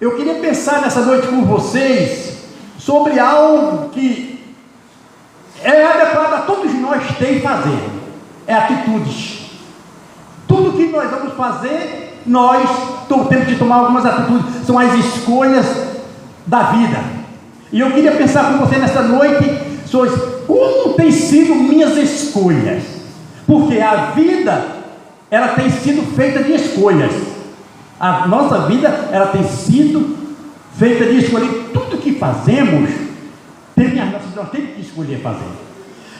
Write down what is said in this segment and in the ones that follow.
eu queria pensar nessa noite com vocês sobre algo que é adequado a todos nós ter e fazer. É atitudes. Tudo que nós vamos fazer, nós temos que tomar algumas atitudes. São as escolhas da vida. E eu queria pensar com você nessa noite sobre como tem sido minhas escolhas. Porque a vida, ela tem sido feita de escolhas. A nossa vida, ela tem sido feita de escolher. Tudo que fazemos, nós temos que escolher fazer.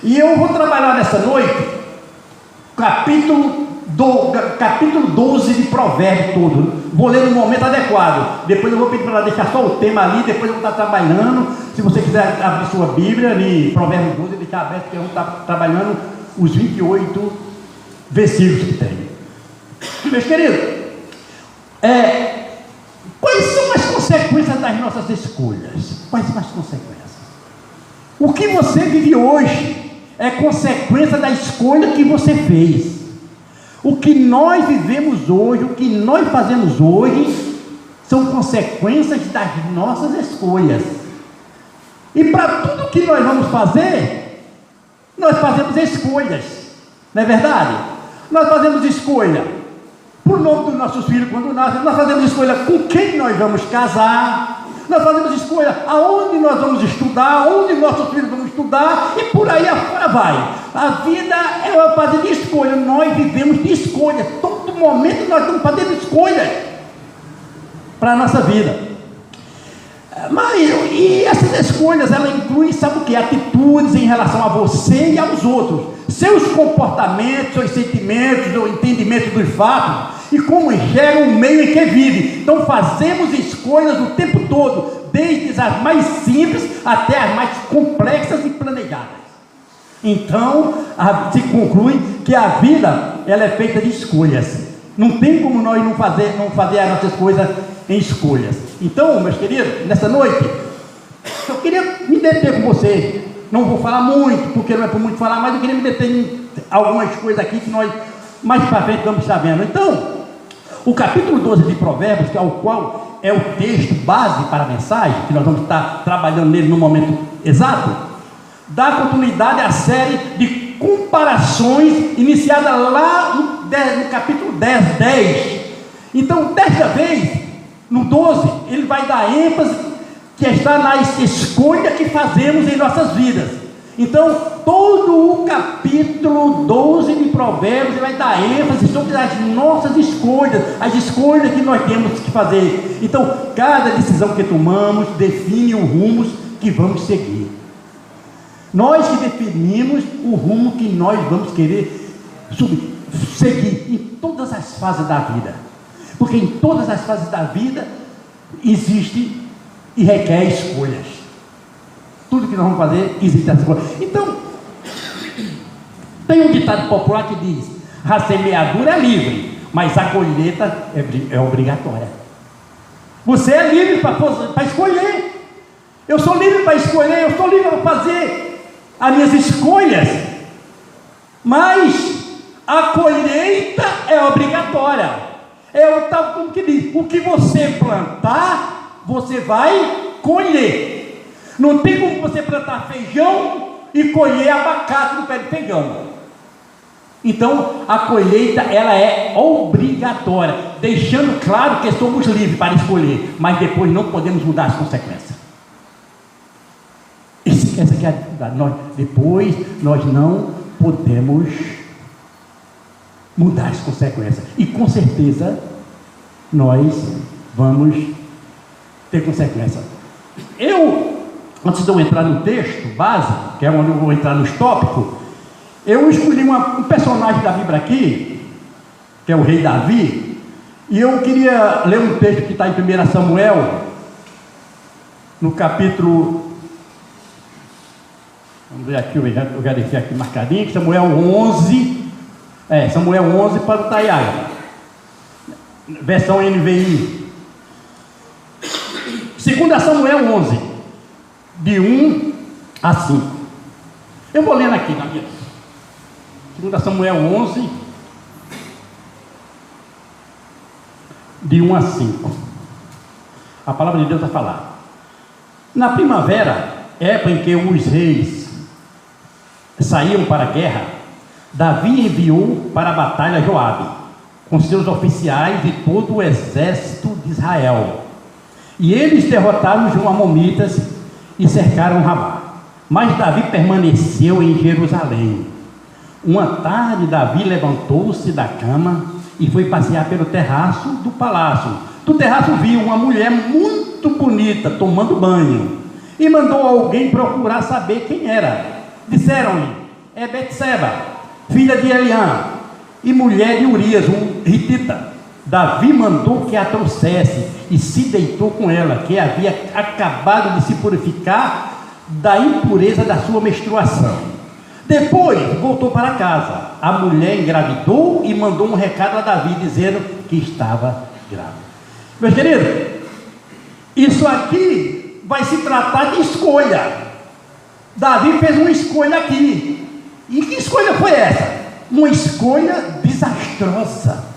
E eu vou trabalhar nessa noite capítulo 12 de Provérbios todo. Vou ler no momento adequado. Depois eu vou pedir para ela deixar só o tema ali. Depois eu vou estar trabalhando. Se você quiser abrir sua Bíblia ali, Provérbios 12, ele está aberto, porque eu vou estar trabalhando os 28 versículos que tem. Meus queridos, quais são as consequências das nossas escolhas? Quais são as consequências? O que você vive hoje é consequência da escolha que você fez. O que nós vivemos hoje, o que nós fazemos hoje, são consequências das nossas escolhas. E para tudo que nós vamos fazer, nós fazemos escolhas, não é verdade? Nós fazemos escolha por nome dos nossos filhos quando nascem, nós fazemos escolha com quem nós vamos casar, nós fazemos escolha aonde nós vamos estudar, onde nossos filhos vão estudar, e por aí afora vai. A vida é uma fase de escolha, nós vivemos de escolha, todo momento nós estamos fazendo escolhas para a nossa vida. E essas escolhas, elas incluem, sabe o que? Atitudes em relação a você e aos outros, seus comportamentos, seus sentimentos, o entendimento dos fatos, e como gera o meio em que vive. Então fazemos escolhas o tempo todo, desde as mais simples até as mais complexas e planejadas. Então se conclui que a vida, ela é feita de escolhas. Não tem como nós não fazer as nossas coisas em escolhas. Então, meus queridos, nessa noite eu queria me deter com você. Não vou falar muito, porque não é por muito falar, mas eu queria me deter em algumas coisas aqui que nós mais para frente vamos estar vendo. Então, o capítulo 12 de Provérbios, que é o qual é o texto base para a mensagem, que nós vamos estar trabalhando nele no momento exato, dá continuidade à série de comparações iniciada lá no capítulo 10. Então, desta vez, no 12, ele vai dar ênfase que está na escolha que fazemos em nossas vidas. Então, todo o capítulo 12 de Provérbios vai dar ênfase sobre as nossas escolhas, as escolhas que nós temos que fazer. Então, cada decisão que tomamos define o rumo que vamos seguir. Nós que definimos o rumo que nós vamos querer seguir em todas as fases da vida. Porque em todas as fases da vida existe e requer escolhas. Tudo que nós vamos fazer existe essa escolha. Então, tem um ditado popular que diz: a semeadura é livre, mas a colheita é obrigatória. Você é livre para escolher. Eu sou livre para escolher, eu sou livre para fazer as minhas escolhas, mas a colheita é obrigatória. É o tal como que diz: o que você plantar, você vai colher. Não tem como você plantar feijão e colher abacate no pé de feijão. Então a colheita, ela é obrigatória, deixando claro que somos livres para escolher, mas depois não podemos mudar as consequências. Essa que é a dificuldade. Nós não podemos mudar as consequências, e com certeza nós vamos ter consequências. Antes de eu entrar no texto base, que é onde eu vou entrar nos tópicos, eu escolhi um personagem da Bíblia aqui, que é o rei Davi, e eu queria ler um texto que está em 1 Samuel, no capítulo, vamos ver aqui, eu já deixei aqui marcadinho, Samuel 11, Samuel 11 para o Taiai, versão NVI. 2 Samuel 11, de 1 a 5. Eu vou lendo aqui na minha. 2 Samuel 11, de 1 a 5. A palavra de Deus vai falar. Na primavera, época em que os reis saíam para a guerra, Davi enviou para a batalha Joabe, com seus oficiais e todo o exército de Israel. E eles derrotaram os amonitas e cercaram Rabá. Mas Davi permaneceu em Jerusalém. Uma tarde, Davi levantou-se da cama e foi passear pelo terraço do palácio. Do terraço viu uma mulher muito bonita tomando banho e mandou alguém procurar saber quem era. Disseram-lhe: é Betseba, filha de Eliã e mulher de Urias, um hitita. Davi mandou que a trouxesse e se deitou com ela, que havia acabado de se purificar da impureza da sua menstruação. Depois voltou para casa. A mulher engravidou e mandou um recado a Davi dizendo que estava grávida. Meus queridos, isso aqui vai se tratar de escolha. Davi fez uma escolha aqui. E que escolha foi essa? Uma escolha desastrosa.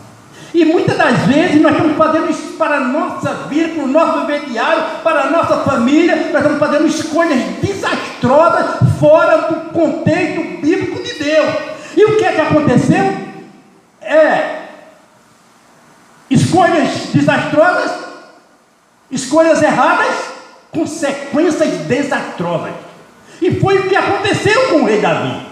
E muitas das vezes nós estamos fazendo isso para a nossa vida, para o nosso viver diário, para a nossa família. Nós estamos fazendo escolhas desastrosas fora do contexto bíblico de Deus. E o que é que aconteceu? Escolhas desastrosas, escolhas erradas, consequências desastrosas. E foi o que aconteceu com o rei Davi.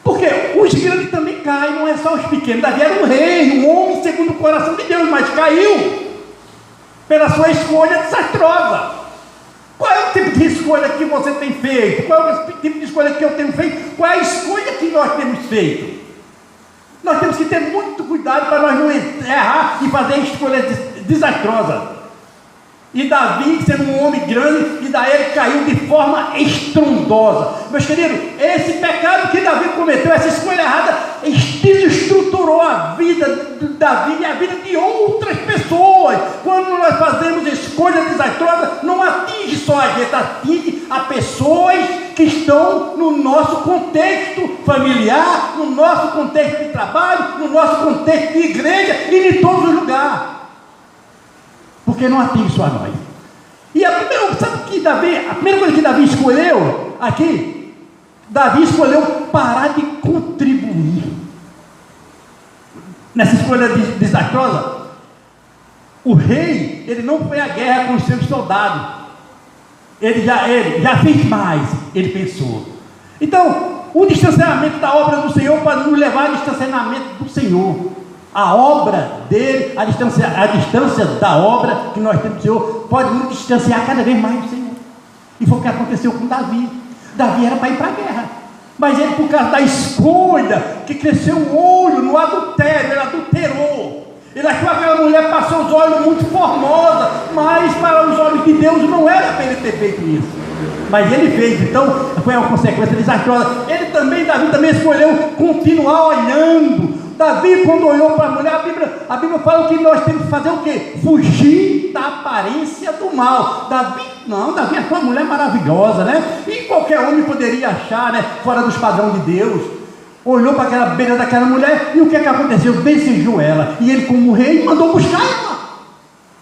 Porque os grandes também caem, não é só os pequenos. Davi era um rei, um homem segundo o coração de Deus, mas caiu pela sua escolha desastrosa. Qual é o tipo de escolha que você tem feito? Qual é o tipo de escolha que eu tenho feito? Qual é a escolha que nós temos feito? Nós temos que ter muito cuidado para nós não errar e fazer escolhas desastrosas. E Davi, sendo um homem grande, e daí ele caiu de forma estrondosa. Meus queridos, esse pecado que Davi cometeu, essa escolha errada, desestruturou a vida de Davi e a vida de outras pessoas. Quando nós fazemos escolhas desastrosas, não atinge só a gente, atinge a pessoas que estão no nosso contexto familiar, no nosso contexto de trabalho, no nosso contexto de igreja e em todos os lugares. Porque não atinge só a nós. E a primeira coisa que Davi escolheu aqui, Davi escolheu parar de contribuir nessa escolha desastrosa. O rei, ele não foi à guerra com os seus soldados, ele já fez mais, ele pensou. Então, o distanciamento da obra do Senhor pode nos levar ao distanciamento do Senhor. A obra dele, a distância da obra que nós temos do Senhor, pode nos distanciar cada vez mais do Senhor. E foi o que aconteceu com Davi. Davi era para ir para a guerra, mas ele, por causa da escolha, que cresceu o olho no adultério, ele adulterou. Ele achou que aquela mulher passou os olhos muito formosa, mas para os olhos de Deus não era para ele ter feito isso. Mas ele fez, então foi uma consequência desastrosa. Davi também escolheu continuar olhando. Davi, quando olhou para a mulher, a Bíblia fala que nós temos que fazer o quê? Fugir da aparência do mal. Davi é uma mulher maravilhosa, né? E qualquer homem poderia achar, né? Fora dos padrões de Deus. Olhou para aquela beira daquela mulher, e o que é que aconteceu? Desejou ela, e ele, como rei, mandou buscar ela,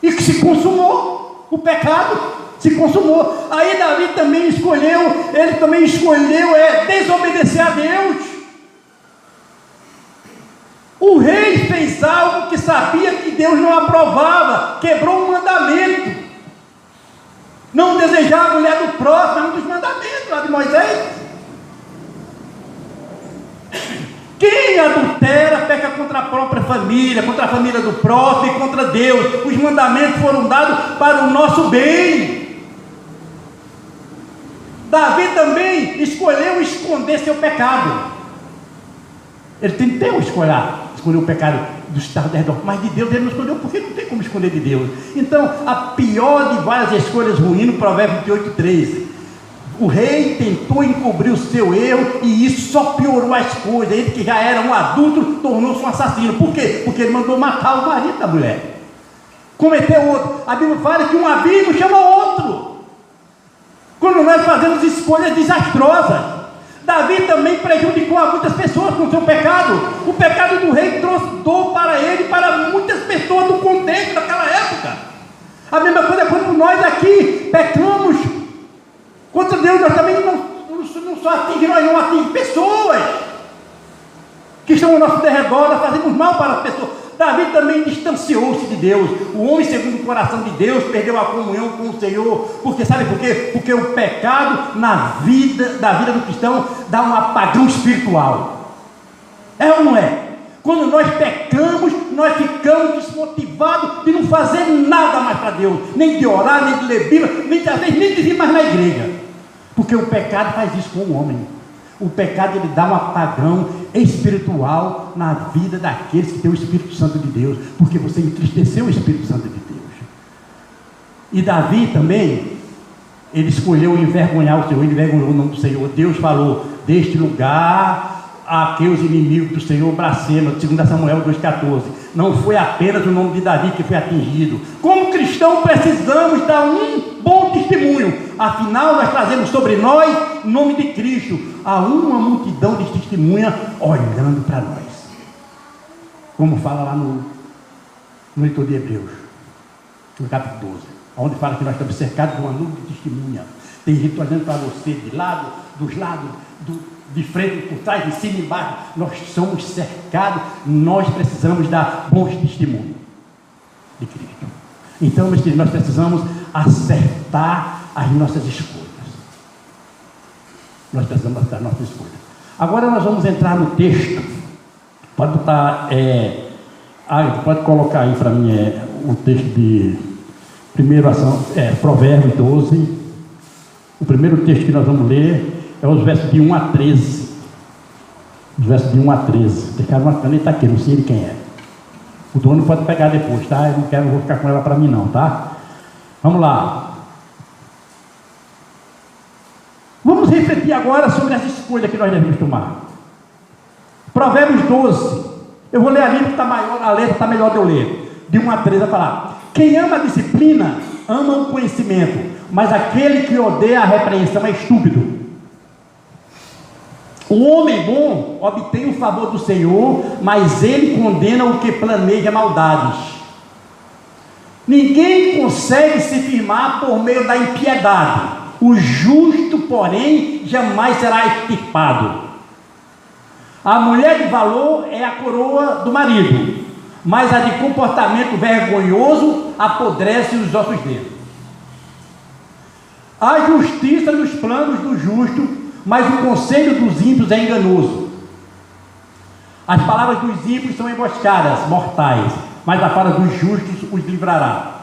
e que se consumou, o pecado se consumou. Aí Davi também escolheu desobedecer a Deus. O rei fez algo que sabia que Deus não aprovava, quebrou um mandamento, não desejar a mulher do próximo, um dos mandamentos lá de Moisés. Quem adultera peca contra a própria família, contra a família do próximo e contra Deus. Os mandamentos foram dados para o nosso bem. Davi também escolheu esconder seu pecado. Ele tentou escolher o pecado do estado de redor, mas de Deus ele não escolheu, porque não tem como esconder de Deus. Então, a pior de várias escolhas ruins, no Provérbios 28:13, o rei tentou encobrir o seu erro, e isso só piorou as coisas. Ele, que já era um adulto, tornou-se um assassino. Por quê? Porque ele mandou matar o marido da mulher, cometeu outro. A Bíblia fala que um amigo chama outro. Quando nós fazemos escolhas desastrosas, Davi também prejudicou a muitas pessoas com o seu pecado. O pecado do rei trouxe dor para ele e para muitas pessoas do contexto daquela época. aqui pecamos contra Deus, nós também não só atingimos, nós não atingimos pessoas que estão ao nosso derredor, nós fazemos mal para as pessoas. Davi também distanciou-se de Deus. O homem segundo o coração de Deus perdeu a comunhão com o Senhor. Porque sabe por quê? Porque o pecado da vida do cristão dá um apagão espiritual. É ou não é? Quando nós pecamos, nós ficamos desmotivados de não fazer nada mais para Deus, nem de orar, nem de ler Bíblia, nem de vir mais na igreja. Porque o pecado faz isso com o homem. O pecado, ele dá um apagão espiritual na vida daqueles que têm o Espírito Santo de Deus, porque você entristeceu o Espírito Santo de Deus. E Davi também, ele escolheu envergonhar o Senhor, ele envergonhou o nome do Senhor. Deus falou: deste lugar a que os inimigos do Senhor blasfemam, 2 Samuel 2,14. Não foi apenas o nome de Davi que foi atingido. Como cristão, precisamos dar um bom testemunho. Afinal, nós trazemos sobre nós o nome de Cristo. Há uma multidão de testemunhas olhando para nós. Como fala lá no leitor de Hebreus, no capítulo 12, onde fala que nós estamos cercados de uma nuvem de testemunha. Tem gente olhando para você de lado, dos lados, de frente, por trás, de cima e embaixo. Nós somos cercados, nós precisamos dar bons testemunhos de Cristo. Então, meus queridos, nós precisamos acertar as nossas escolhas. Nós precisamos acertar as nossas escolhas. Agora nós vamos entrar no texto. Pode botar, pode colocar aí para mim o texto de Provérbios 12. O primeiro texto que nós vamos ler é os versos de 1 a 13. Os versos de 1 a 13. Deixaram uma caneta aqui, não sei de quem é. O dono pode pegar depois, tá? Eu não vou ficar com ela para mim não, tá? Vamos lá. Vamos refletir agora sobre essa escolha que nós devemos tomar. Provérbios 12. Eu vou ler a letra, a letra está melhor de eu ler. De 1 a 13 vai falar: quem ama a disciplina, ama o conhecimento, mas aquele que odeia a repreensão é estúpido. O homem bom obtém o favor do Senhor, mas ele condena o que planeja maldades. Ninguém consegue se firmar por meio da impiedade. O justo, porém, jamais será extirpado. A mulher de valor é a coroa do marido, mas a de comportamento vergonhoso apodrece os ossos dele. A justiça nos planos do justo, mas o conselho dos ímpios é enganoso. As palavras dos ímpios são emboscadas mortais, mas a fala dos justos os livrará.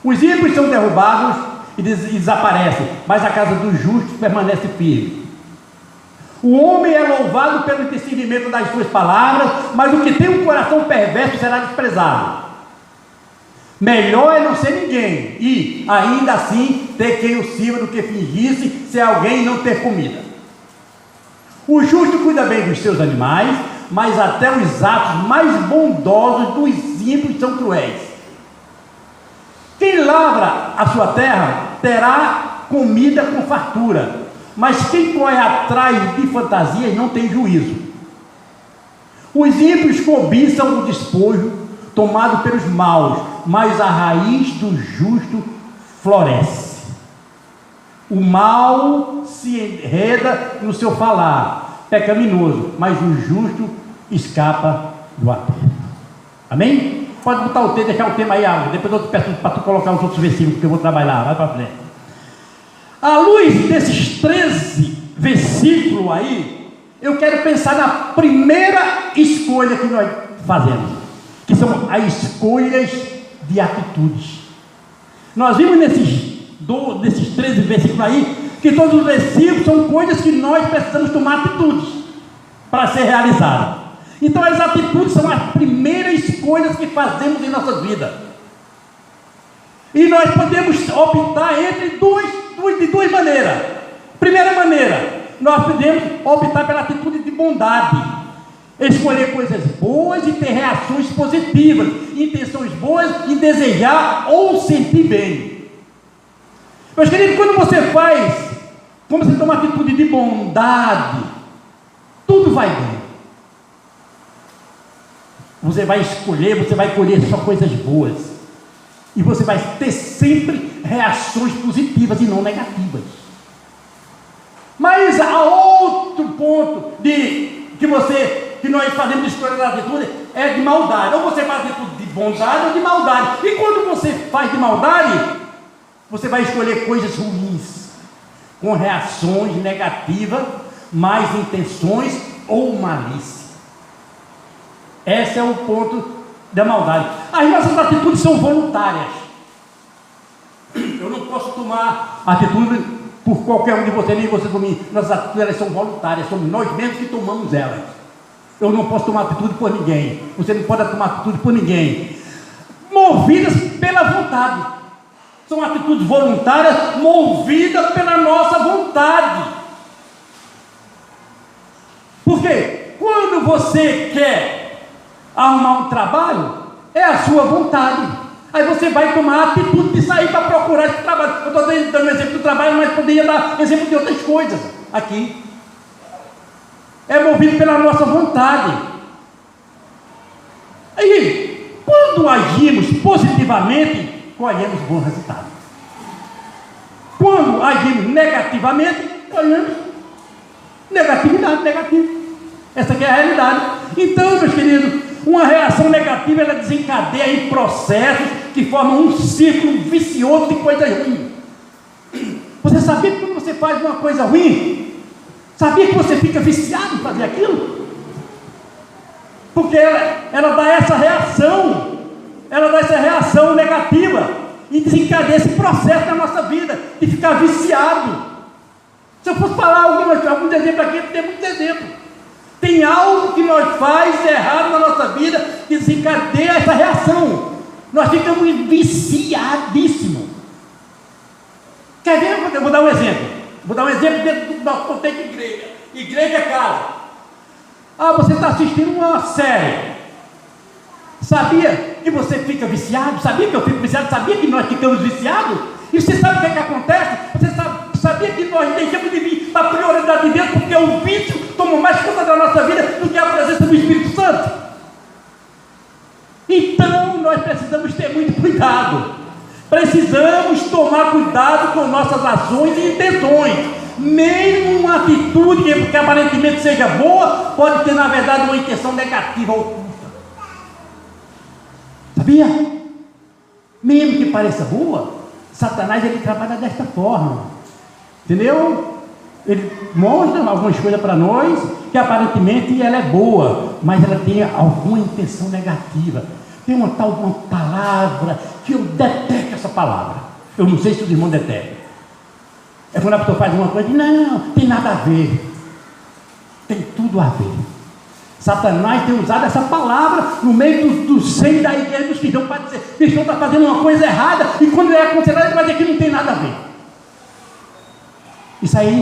Os ímpios são derrubados e desaparecem, mas a casa dos justos permanece firme. O homem é louvado pelo discernimento das suas palavras, mas o que tem um coração perverso será desprezado. Melhor é não ser ninguém e, ainda assim, ter quem o sirva do que fingir-se ser alguém e não ter comida. O justo cuida bem dos seus animais, mas até os atos mais bondosos dos ímpios são cruéis. Quem lavra a sua terra terá comida com fartura, mas quem corre atrás de fantasias não tem juízo. Os ímpios cobiçam o despojo tomado pelos maus, mas a raiz do justo floresce. O mal se enreda no seu falar, pecaminoso, mas o justo escapa do aperto. Amém? Pode botar o texto, deixar o tema aí, depois eu te peço para tu colocar os outros versículos que eu vou trabalhar, vai para frente. À luz desses 13 versículos aí, eu quero pensar na primeira escolha que nós fazemos, que são as escolhas de atitudes. Nós vimos nesses 13 versículos aí, que todos os versículos são coisas que nós precisamos tomar atitudes para ser realizadas. Então as atitudes são as primeiras escolhas que fazemos em nossa vida. E nós podemos optar entre de duas maneiras. Primeira maneira, nós podemos optar pela atitude de bondade. Escolher coisas boas e ter reações positivas, intenções boas em desejar ou sentir bem. Meus queridos, quando você toma atitude de bondade, tudo vai bem. Você vai escolher, você vai colher só coisas boas. E você vai ter sempre reações positivas e não negativas. Mas há outro ponto que nós fazemos de escolha da atitude é de maldade. Ou você faz atitude de bondade ou de maldade. E quando você faz de maldade, você vai escolher coisas ruins, com reações negativas, más intenções ou malícia. Esse é o ponto da maldade. As nossas atitudes são voluntárias. Eu não posso tomar atitude por qualquer um de vocês, nem você por mim. Nossas atitudes elas são voluntárias, somos nós mesmos que tomamos elas. Eu não posso tomar atitude por ninguém. Você não pode tomar atitude por ninguém. Movidas pela vontade. São atitudes voluntárias movidas pela nossa vontade. Por quê? Quando você quer arrumar um trabalho, é a sua vontade. Aí você vai tomar a atitude de sair para procurar esse trabalho. Eu estou dando exemplo do trabalho, mas poderia dar exemplo de outras coisas aqui. É movido pela nossa vontade. Aí, quando agimos positivamente, colhemos bons resultados. Quando agimos negativamente, colhemos negatividade, negativo. Essa aqui é a realidade. Então, meus queridos, uma reação negativa, ela desencadeia em processos que formam um círculo vicioso de coisas ruins. Você sabia que quando você faz uma coisa ruim, sabia que você fica viciado em fazer aquilo? Porque ela dá essa reação negativa e desencadeia esse processo na nossa vida de ficar viciado. Se eu fosse falar alguns exemplos aqui, tem muitos exemplos. Tem algo que nós faz errado na nossa vida que desencadeia essa reação. Nós ficamos viciadíssimos. Quer ver? Eu vou dar um exemplo. Vou dar um exemplo dentro do nosso contexto de igreja. Igreja é casa. Você está assistindo uma série. Sabia que você fica viciado? Sabia que eu fico viciado? Sabia que nós ficamos viciados? E você sabe o que acontece? Você sabia que nós deixamos de vir para a prioridade de Deus porque o vício toma mais conta da nossa vida do que a presença do Espírito Santo? Então nós precisamos ter muito cuidado. Precisamos tomar cuidado com nossas ações e intenções. Mesmo uma atitude que aparentemente seja boa, pode ter na verdade uma intenção negativa oculta. Sabia? Mesmo que pareça boa, Satanás ele trabalha desta forma. Entendeu? Ele mostra algumas coisas para nós que aparentemente ela é boa, mas ela tem alguma intenção negativa. Tem uma palavra que eu detesto essa palavra. Eu não sei se os irmãos detestam. É quando a pessoa faz uma coisa e não, tem nada a ver. Tem tudo a ver. Satanás tem usado essa palavra no meio do seio da igreja dos cristãos para dizer que o cristão está fazendo uma coisa errada e quando ele é aconselhado ele vai dizer que não tem nada a ver. Isso aí é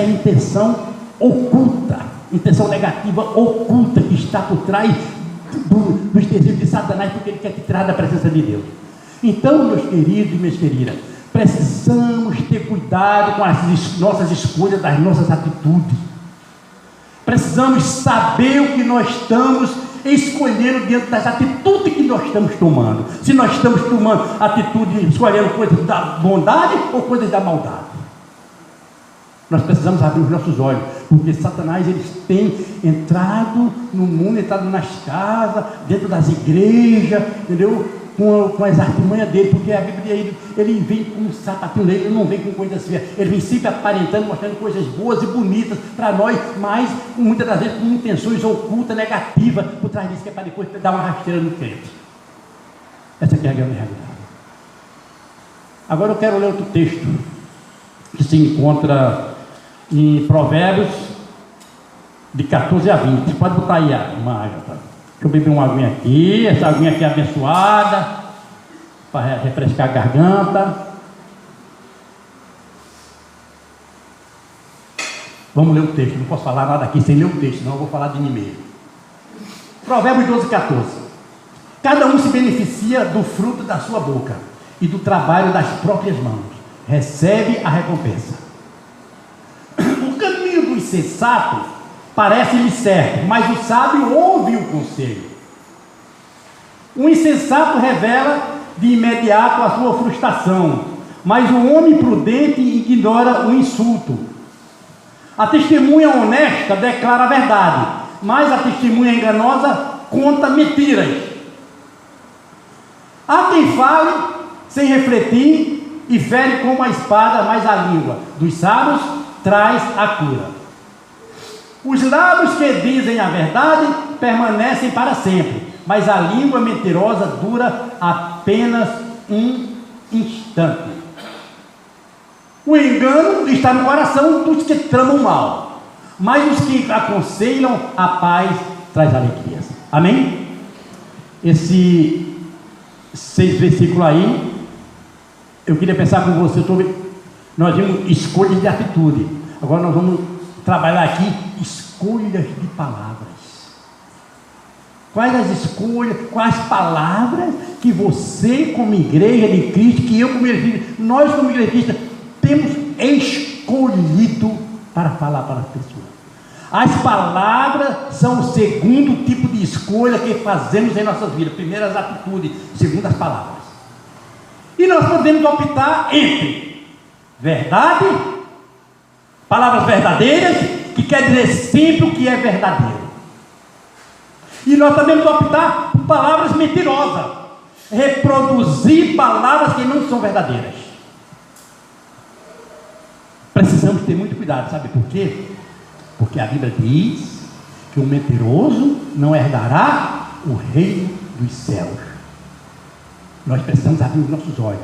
intenção oculta, intenção negativa oculta que está por trás dos desejos de Satanás, porque ele quer te tirar da presença de Deus. Então, meus queridos e minhas queridas, precisamos ter cuidado com as nossas escolhas, das nossas atitudes. Precisamos saber o que nós estamos escolhendo dentro das atitudes que nós estamos tomando. Se nós estamos tomando atitude, escolhendo coisas da bondade ou coisas da maldade. Nós precisamos abrir os nossos olhos, porque Satanás ele tem entrado no mundo, entrado nas casas, dentro das igrejas, entendeu? Com as artimanhas dele, porque a Bíblia ele vem com um sapatinho dele, ele não vem com coisas feias, ele vem sempre aparentando, mostrando coisas boas e bonitas para nós, mas muitas das vezes com intenções ocultas, negativas, por trás disso, que é para depois dar uma rasteira no crente. Essa aqui é a grande realidade. Agora eu quero ler outro texto que se encontra em Provérbios de 14 a 20. Pode botar aí, irmã Agatha. Deixa eu beber uma aguinha aqui. Essa aguinha aqui é abençoada para refrescar a garganta. Vamos ler o texto. Não posso falar nada aqui sem ler o texto, senão eu vou falar de mim mesmo. Provérbios 12, 14. Cada um se beneficia do fruto da sua boca e do trabalho das próprias mãos. Recebe a recompensa. O caminho do insensato parece-lhe certo, mas o sábio ouve o conselho. O insensato revela de imediato a sua frustração, mas o homem prudente ignora o insulto. A testemunha honesta declara a verdade, mas a testemunha enganosa conta mentiras. Há quem fale sem refletir e fere como a espada, mas a língua dos sábios traz a cura. Os lábios que dizem a verdade permanecem para sempre, mas a língua mentirosa dura apenas um instante. O engano está no coração dos que tramam mal, mas os que aconselham a paz traz alegrias. Amém? Esse 6 versículos aí, eu queria pensar com você sobre, nós vimos escolhas de atitude, agora nós vamos trabalhar aqui escolhas de palavras. Quais as escolhas, quais palavras que você como igreja de Cristo, que eu como igreja, nós como igreja de Cristo, temos escolhido para falar para as pessoas. As palavras são o segundo tipo de escolha que fazemos em nossas vidas. Primeiro as atitudes, segundo as palavras. E nós podemos optar entre verdade, palavras verdadeiras, que quer dizer sempre o que é verdadeiro. E nós também podemos optar por palavras mentirosas, reproduzir palavras que não são verdadeiras. Precisamos ter muito cuidado, sabe por quê? Porque a Bíblia diz que o mentiroso não herdará o reino dos céus. Nós precisamos abrir os nossos olhos.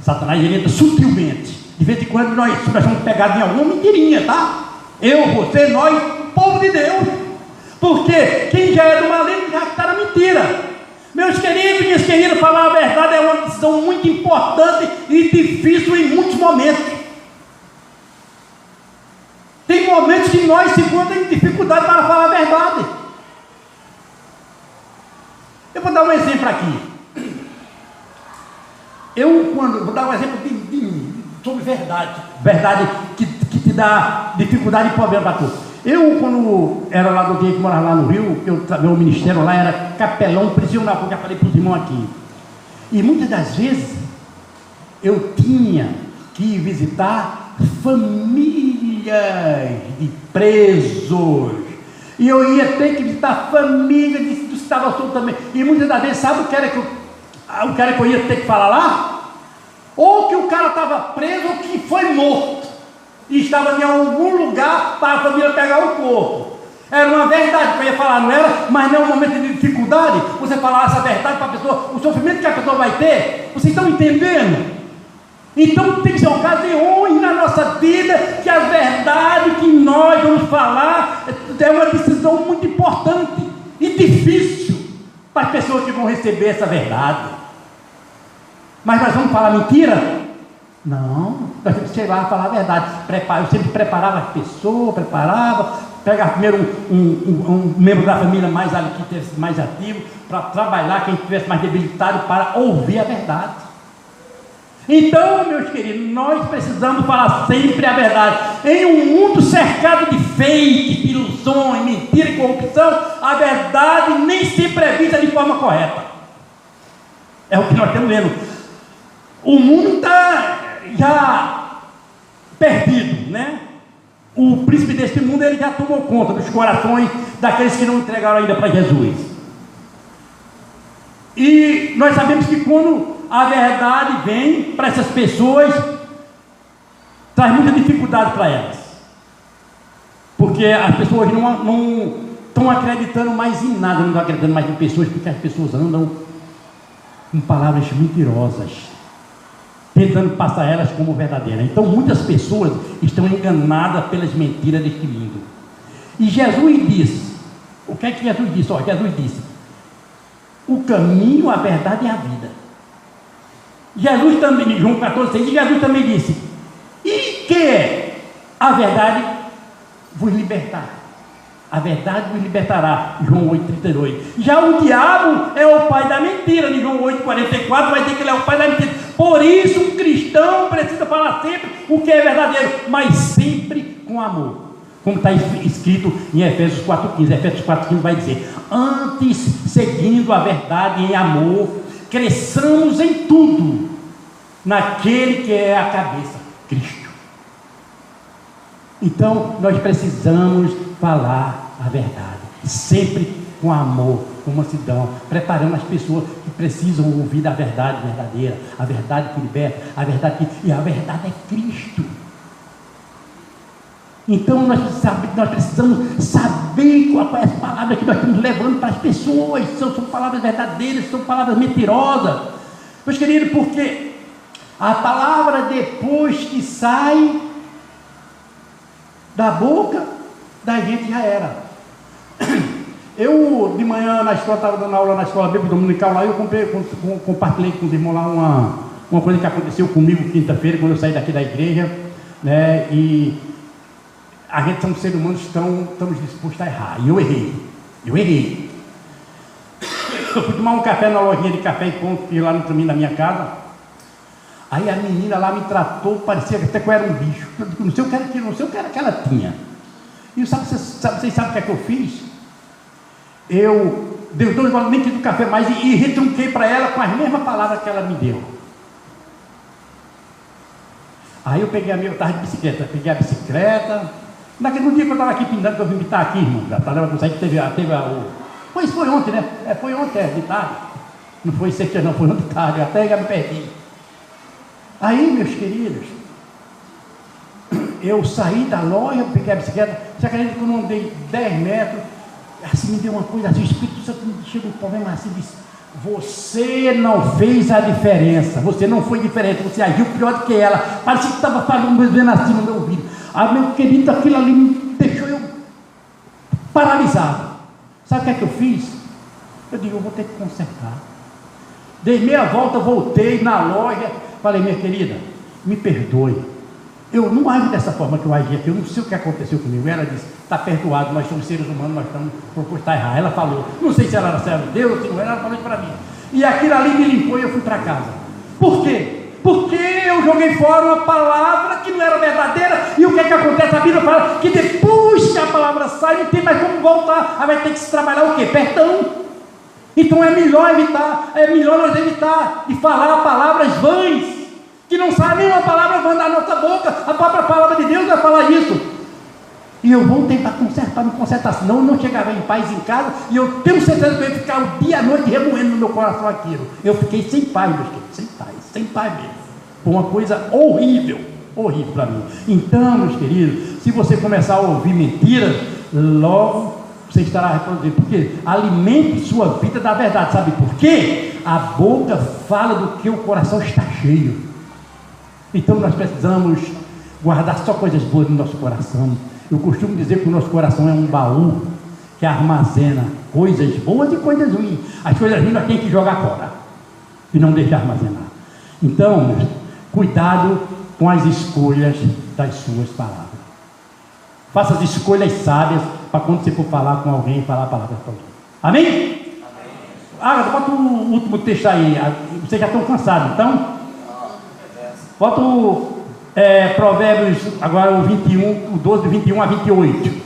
Satanás ele entra sutilmente. De vez em quando nós somos pegados em alguma mentirinha, tá? Eu, você, nós, o povo de Deus. Porque quem já é do maligno já está na mentira. Meus queridos e minhas queridas, falar a verdade é uma decisão muito importante e difícil em muitos momentos. Tem momentos que nós se encontramos em dificuldade para falar a verdade. Eu vou dar um exemplo aqui. Vou dar um exemplo de mim, sobre verdade. Verdade que te dá dificuldade e problema para tu. Eu, quando era lá do dia que morava lá no Rio, meu ministério lá era capelão prisional, como eu já falei para os irmãos aqui. E muitas das vezes eu tinha que visitar famílias de presos, e eu ia ter que visitar família que estava solto também, e muitas das vezes, sabe o que era que eu ia ter que falar lá? Ou que o cara estava preso, ou que foi morto, e estava em algum lugar para a família pegar o corpo. Era uma verdade que eu ia falar, não era? Mas não é um momento de dificuldade, você falar essa verdade para a pessoa, o sofrimento que a pessoa vai ter, vocês estão entendendo? Então tem que ser ocasiões na nossa vida que a verdade que nós vamos falar é uma decisão muito importante e difícil para as pessoas que vão receber essa verdade. Mas nós vamos falar mentira? Não, nós temos que chegar lá e falar a verdade. Eu sempre preparava as pessoas, pegava primeiro um membro da família mais ativo, para trabalhar quem estivesse mais debilitado, para ouvir a verdade. Então, meus queridos, nós precisamos falar sempre a verdade. Em um mundo cercado de fake, de ilusões, mentira e corrupção, a verdade nem sempre é vista de forma correta. É o que nós estamos vendo. O mundo está já perdido, né? O príncipe deste mundo ele já tomou conta dos corações daqueles que não entregaram ainda para Jesus. E nós sabemos que quando a verdade vem para essas pessoas, traz muita dificuldade para elas, porque as pessoas não estão acreditando mais em nada, não estão acreditando mais em pessoas, porque as pessoas andam com palavras mentirosas, tentando passar elas como verdadeiras. Então muitas pessoas estão enganadas pelas mentiras deste mundo. E Jesus disse, o que é que Jesus disse? Jesus disse, o caminho, a verdade e a vida. Jesus também, João 14,6, Jesus também disse, e que a verdade vos libertar. A verdade vos libertará, João 8,32. Já o diabo é o pai da mentira, em João 8,44 vai dizer que ele é o pai da mentira. Por isso um cristão precisa falar sempre o que é verdadeiro, mas sempre com amor, como está escrito em Efésios 4,15. Efésios 4,15 vai dizer, antes seguindo a verdade em amor, cresçamos em tudo naquele que é a cabeça, Cristo. Então nós precisamos falar a verdade, sempre com amor, com mansidão, preparando as pessoas que precisam ouvir a verdade verdadeira, a verdade que liberta, e a verdade é Cristo. Então nós precisamos saber qual é as palavras que nós estamos levando para as pessoas. São palavras verdadeiras, são palavras mentirosas. Meus queridos, porque a palavra, depois que sai da boca da gente, já era. Eu de manhã na escola, estava dando aula na escola bíblica dominical lá, eu compartilhei com os irmãos lá uma coisa que aconteceu comigo quinta-feira, quando eu saí daqui da igreja, né? E a gente, somos seres humanos, estamos dispostos a errar. E eu errei. Eu fui tomar um café na lojinha de café e ponto, que lá no caminho da minha casa. Aí a menina lá me tratou, parecia até que eu era um bicho. Não sei o que era que ela tinha. E vocês sabem o que é que eu fiz? Eu dei 2 goles, nem quis do café mais e retrunquei para ela com as mesmas palavras que ela me deu. Aí eu estava de bicicleta, peguei a bicicleta. No dia que eu estava aqui pintando, que eu vim pintar aqui, irmão, já estava com isso aí que teve foi ontem, né? Foi ontem, de tarde. Não foi sexta, não, foi ontem de tarde, eu até já me perdi. Aí, meus queridos, eu saí da loja, peguei a bicicleta, você acredita que eu não andei 10 metros, assim me deu uma coisa assim, o Espírito Santo me chegou um problema assim, disse: você não fez a diferença, você não foi diferente, você agiu pior do que ela, parecia que estava falando assim no meu ouvido. Meu querido, aquilo ali me deixou eu paralisado. Sabe o que é que eu fiz? Eu digo: eu vou ter que consertar. Dei meia volta, voltei na loja, falei: minha querida, me perdoe, eu não agi dessa forma que eu agi aqui, eu não sei o que aconteceu comigo. Ela disse: está perdoado, nós somos seres humanos, nós estamos proposto a errar. Ela falou, não sei se ela era serva de Deus ou se não era, ela falou isso para mim. E aquilo ali me limpou e eu fui para casa. Por quê? Porque eu joguei fora uma palavra que não era verdadeira. E o que é que acontece? A Bíblia fala que depois que a palavra sai, não tem mais como voltar. Aí vai ter que se trabalhar o quê? Perdão. Então é melhor nós evitar de falar palavras vãs, que não sai nenhuma palavra vã da nossa boca. A própria palavra de Deus vai falar isso. E eu vou tentar me consertar, senão eu não chegava em paz em casa, e eu tenho certeza que eu ia ficar o dia e a noite remoendo no meu coração aquilo. Eu fiquei sem paz, meus queridos, sem paz mesmo. Foi uma coisa horrível para mim. Então, meus queridos, se você começar a ouvir mentiras, logo você estará reproduzindo. Porque alimente sua vida da verdade. Sabe por quê? A boca fala do que o coração está cheio. Então nós precisamos guardar só coisas boas no nosso coração. Eu costumo dizer que o nosso coração é um baú que armazena coisas boas e coisas ruins. As coisas ruins nós temos que jogar fora e não deixar armazenar. Então, cuidado com as escolhas das suas palavras. Faça as escolhas sábias para quando você for falar com alguém, falar palavras para alguém. Amém? Amém. Bota o último texto aí. Vocês já estão cansados, então? Bota o Provérbios, agora o 21, o 12, 21 a 28.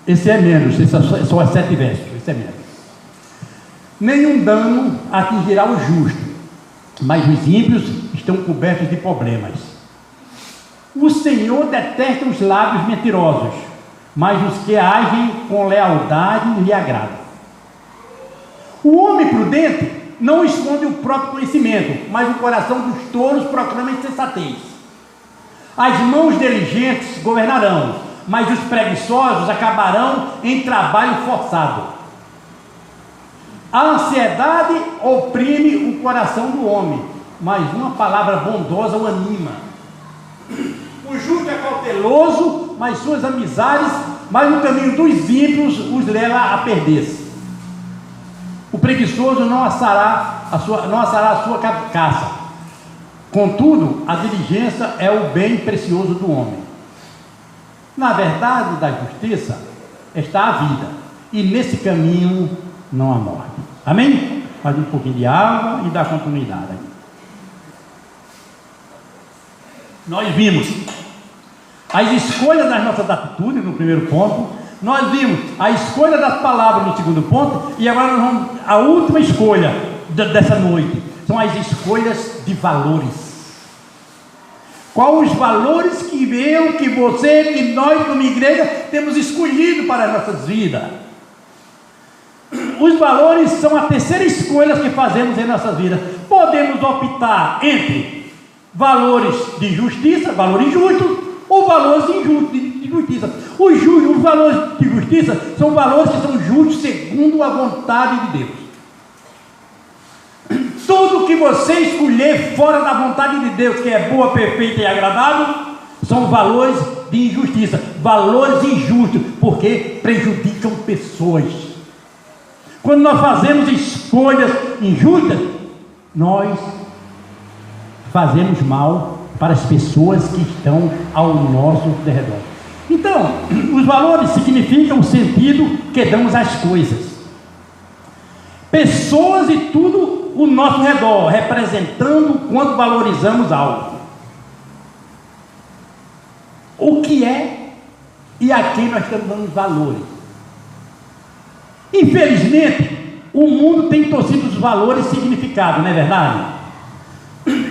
Esse é menos, esse é só 7 versos, esse é menos. Nenhum dano atingirá o justo, mas os ímpios estão cobertos de problemas. O Senhor detesta os lábios mentirosos, mas os que agem com lealdade lhe agradam. O homem prudente não esconde o próprio conhecimento, mas o coração dos tolos proclama insensatez. As mãos diligentes governarão, mas os preguiçosos acabarão em trabalho forçado. A ansiedade oprime o coração do homem, mas uma palavra bondosa o anima. O justo é cauteloso, mas suas amizades, mas o caminho dos ímpios os leva a perder-se. O preguiçoso não assará a sua caça. Contudo, a diligência é o bem precioso do homem. Na verdade da justiça está a vida, e nesse caminho não há morte. Amém? Faz um pouquinho de água e dá continuidade aí. Nós vimos as escolhas das nossas atitudes no primeiro ponto, Nós vimos a escolha das palavras no segundo ponto, e agora nós vamos a última escolha dessa noite. São as escolhas de valores. Quais os valores que eu, que você, que nós como igreja temos escolhido para as nossas vidas? Os valores são a terceira escolha que fazemos em nossas vidas. Podemos optar entre valores de justiça, valores justos, ou valores injustos, de justiça. Os valores de justiça são valores que são justos segundo a vontade de Deus. Tudo que você escolher fora da vontade de Deus, que é boa, perfeita e agradável, são valores de injustiça, valores injustos, porque prejudicam pessoas. Quando nós fazemos escolhas injustas, nós fazemos mal para as pessoas que estão ao nosso redor. Então, os valores significam o sentido que damos às coisas. Pessoas e tudo ao nosso redor, representando o quanto valorizamos algo. O que é e a quem nós estamos dando valores. Infelizmente, o mundo tem torcido os valores significados, não é verdade?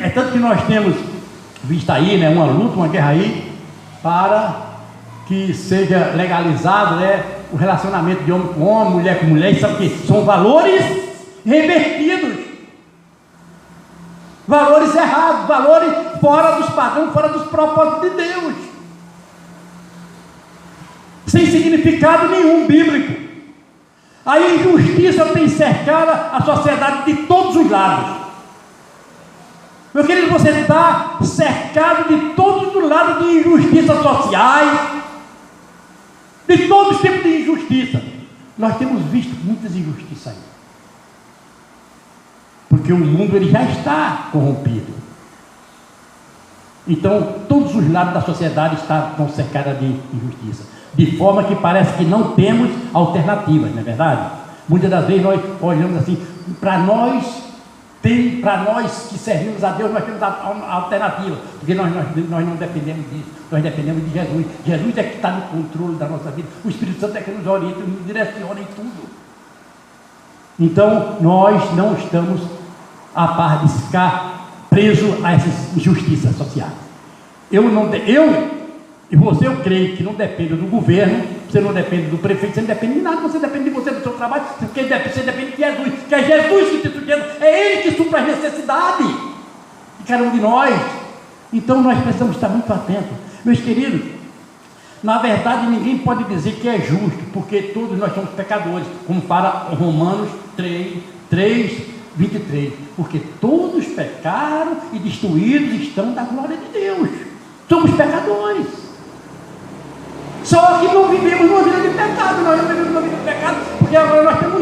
É tanto que nós temos visto aí, né, uma luta, uma guerra aí, para que seja legalizado, né, o relacionamento de homem com homem, mulher com mulher. Sabe o que? São valores revertidos, valores errados, valores fora dos padrões, fora dos propósitos de Deus, sem significado nenhum bíblico. A injustiça tem cercado a sociedade de todos os lados. Meu querido, você está cercado de todos os lados de injustiças sociais, de todos os tipos de injustiça. Nós temos visto muitas injustiças aí, porque o mundo ele já está corrompido. Então, todos os lados da sociedade estão cercados de injustiça, de forma que parece que não temos alternativas, não é verdade? Muitas das vezes nós olhamos assim, para nós que servimos a Deus, nós temos a alternativa, porque nós não dependemos disso, nós dependemos de Jesus. Jesus é que está no controle da nossa vida, o Espírito Santo é que nos orienta, nos direciona em tudo. Então, nós não estamos a par de ficar preso a essas injustiças sociais. Eu e você, eu creio que não depende do governo, você não depende do prefeito, você não depende de nada, você depende de você, do seu trabalho, você depende de Jesus, que é Jesus que te sustenta, é Ele que supra as necessidades de cada um de nós. Então nós precisamos estar muito atentos. Meus queridos, na verdade ninguém pode dizer que é justo, porque todos nós somos pecadores, como fala Romanos 3:23, porque todos pecaram e destruídos estão da glória de Deus. Somos pecadores. Só que não vivemos uma vida de pecado, nós não vivemos uma vida de pecado, porque agora nós temos o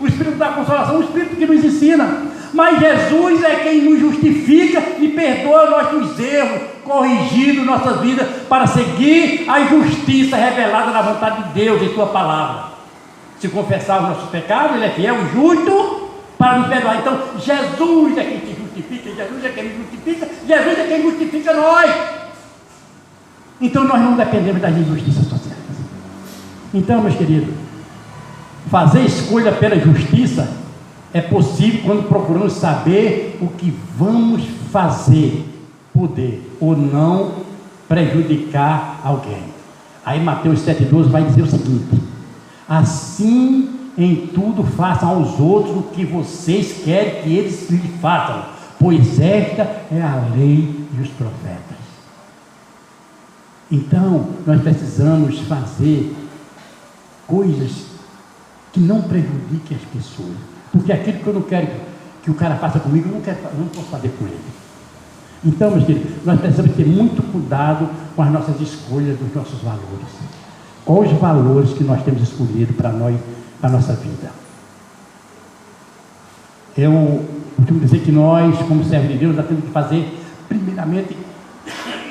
Espírito da consolação, o Espírito que nos ensina. Mas Jesus é quem nos justifica e perdoa nossos erros, corrigindo nossas vidas para seguir a justiça revelada na vontade de Deus em Sua palavra. Se confessar os nossos pecados, Ele é fiel e justo para nos perdoar. Então, Jesus é quem te justifica, Jesus é quem nos justifica, Jesus é quem justifica nós. Então nós não dependemos das injustiças sociais. Então, meus queridos, fazer escolha pela justiça é possível quando procuramos saber o que vamos fazer, poder ou não prejudicar alguém. Aí Mateus 7,12 vai dizer o seguinte: assim em tudo façam aos outros o que vocês querem que eles lhe façam, pois esta é a lei e os profetas. Então, nós precisamos fazer coisas que não prejudiquem as pessoas, porque aquilo que eu não quero que o cara faça comigo, eu não posso fazer com ele. Então, meus queridos, nós precisamos ter muito cuidado com as nossas escolhas dos nossos valores. Quais os valores que nós temos escolhido para nós, para a nossa vida? Eu costumo dizer que nós, como servos de Deus, nós temos que fazer, primeiramente,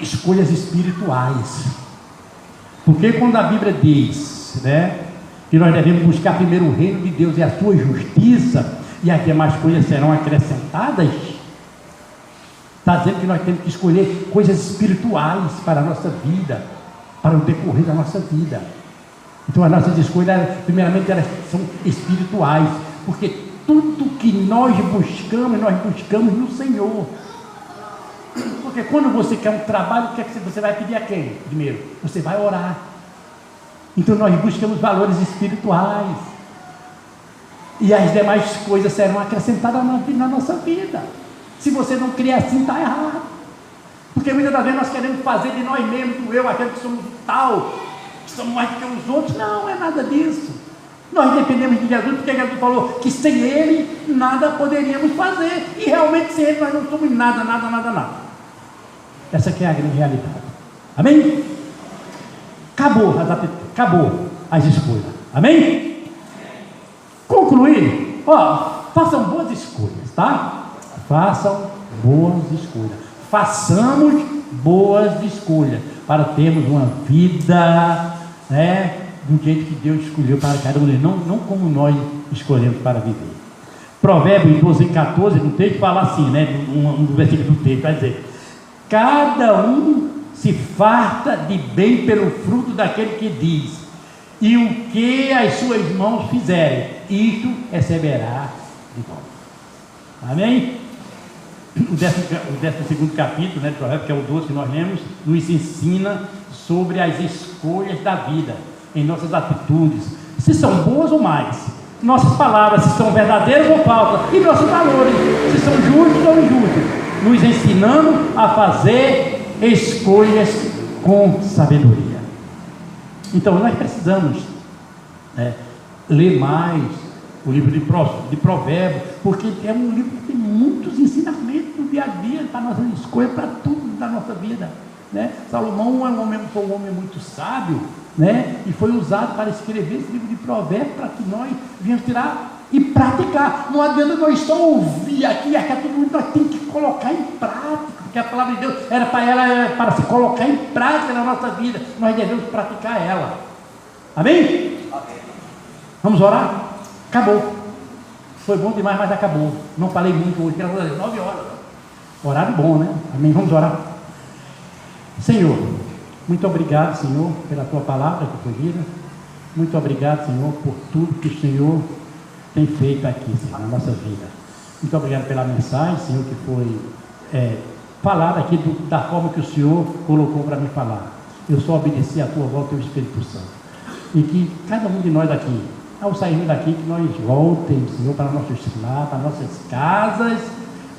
escolhas espirituais. Porque quando a Bíblia diz, né, que nós devemos buscar primeiro o reino de Deus e a sua justiça, e as demais coisas serão acrescentadas, está dizendo que nós temos que escolher coisas espirituais para a nossa vida, para o decorrer da nossa vida. Então as nossas escolhas, primeiramente, elas são espirituais, porque tudo que nós buscamos no Senhor. Porque quando você quer um trabalho, o que é que você vai pedir a quem? Primeiro, você vai orar. Então nós buscamos valores espirituais, e as demais coisas serão acrescentadas na nossa vida. Se você não criar assim, está errado. Porque muitas das vezes nós queremos fazer de nós mesmos, do eu, aquele que somos tal, que somos mais do que os outros. Não é nada disso. Nós dependemos de Jesus, porque Jesus falou que sem Ele nada poderíamos fazer, e realmente sem Ele nós não somos nada. Essa aqui é a grande realidade. Amém? Acabou as escolhas. Amém? Concluir, façam boas escolhas, tá? Façam boas escolhas. Façamos boas escolhas para termos uma vida, do jeito que Deus escolheu para cada um deles, não como nós escolhemos para viver. Provérbios 12:14, no texto fala assim, um versículo do texto vai dizer: cada um se farta de bem pelo fruto daquele que diz, e o que as suas mãos fizerem, isto receberá de volta. Amém? O 12º capítulo, de Provérbios, que é o 12 que nós lemos, nos ensina sobre as escolhas da vida, em nossas atitudes, se são boas ou mais, nossas palavras, se são verdadeiras ou falsas, e nossos valores, se são justos ou injustos, nos ensinando a fazer escolhas com sabedoria. Então nós precisamos ler mais o livro de Provérbios, porque é um livro que tem muitos ensinamentos do dia a dia para nossas escolhas, para tudo da nossa vida. Salomão foi um homem muito sábio, e foi usado para escrever esse livro de Provérbios, para que nós venhamos tirar e praticar. Não adianta nós só ouvir aqui, tudo mundo nós temos que colocar em prática, porque a palavra de Deus era para se colocar em prática na nossa vida. Nós devemos praticar ela. Amém? Vamos orar? Acabou. Foi bom demais, mas acabou. Não falei muito hoje, graças a Deus, 9 horas. Horário bom, né? Amém? Vamos orar. Senhor, muito obrigado, Senhor, pela tua palavra que foi lida. Muito obrigado, Senhor, por tudo que o Senhor tem feito aqui, Senhor, na nossa vida. Muito obrigado pela mensagem, Senhor, que foi falada aqui da forma que o Senhor colocou para me falar. Eu só obedeci a tua voz, teu Espírito Santo. E que cada um de nós aqui, ao sairmos daqui, que nós voltemos, Senhor, para nossos lares, para nossas casas,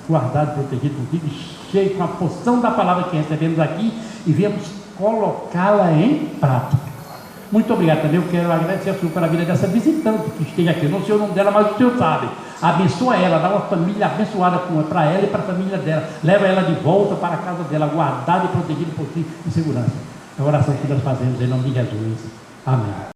guardados, protegidos contigo, cheio com a porção da palavra que recebemos aqui, e viemos colocá-la em prática. Muito obrigado também. Eu quero agradecer ao Senhor pela vida dessa visitante que esteja aqui. Eu não sei o nome dela, mas o Senhor sabe. Abençoa ela, dá uma família abençoada para ela e para a família dela. Leva ela de volta para a casa dela, guardada e protegida por ti em segurança. É a oração que nós fazemos em nome de Jesus. Amém.